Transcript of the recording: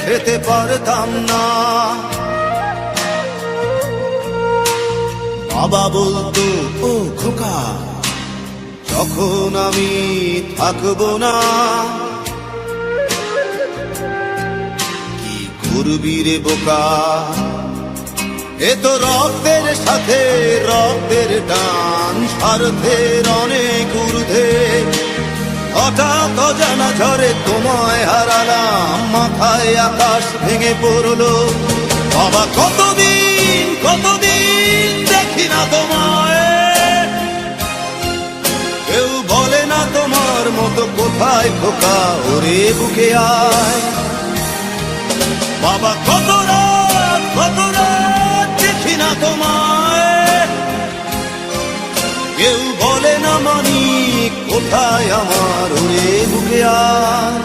খেতে পারতাম না। বাবা বলতো, ও খোকা, যখন আমি থাকবো না, কি করবি রে বোকা, এ তো রক্তের সাথে রক্তের টান, স্বার্থের অনেক ঊর্ধ্বে। হঠাৎ অজানা ঝড়ে তোমায় হারালাম, মাথায় আকাশ ভেঙে পড়লো। বাবা কতদিন কতদিন দেখি না তোমায়, কেউ বলে না তোমার মতো কোথায় খোকা, ওরে বুকে আয়। বাবা কত রাত দেখি না তোমায়, কেউ বলে না মানি কোথায় আমার, ওরে বুকে আয়।